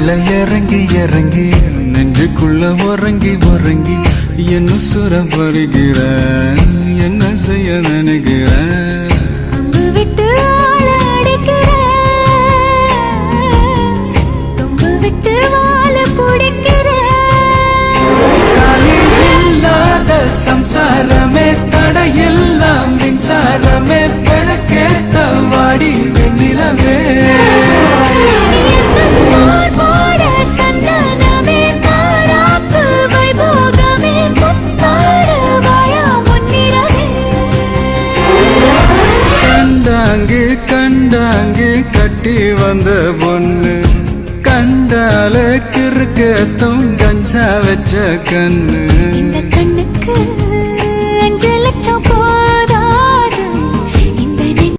உள்ள இறங்கி இறங்கி நெஞ்சுக்குள்ள உறங்கி உறங்கி என்ன சுர வருகிற என்ன செய்ய நினைக்கிற அம்பு விட்டு ஆள அடிக்கிற தொம்பு விட்டு வாழ பிடிக்கிற இல்லாத சம்சாரமே தடையெல்லாம் மின்சாரமே பிழக்கேத்த வாடி வெண்ணிலவே கண்டாங்கு கட்டி வந்த பொண்ணு கண்டால கிறுக்கத்தும் கஞ்சா வச்ச கண்ணு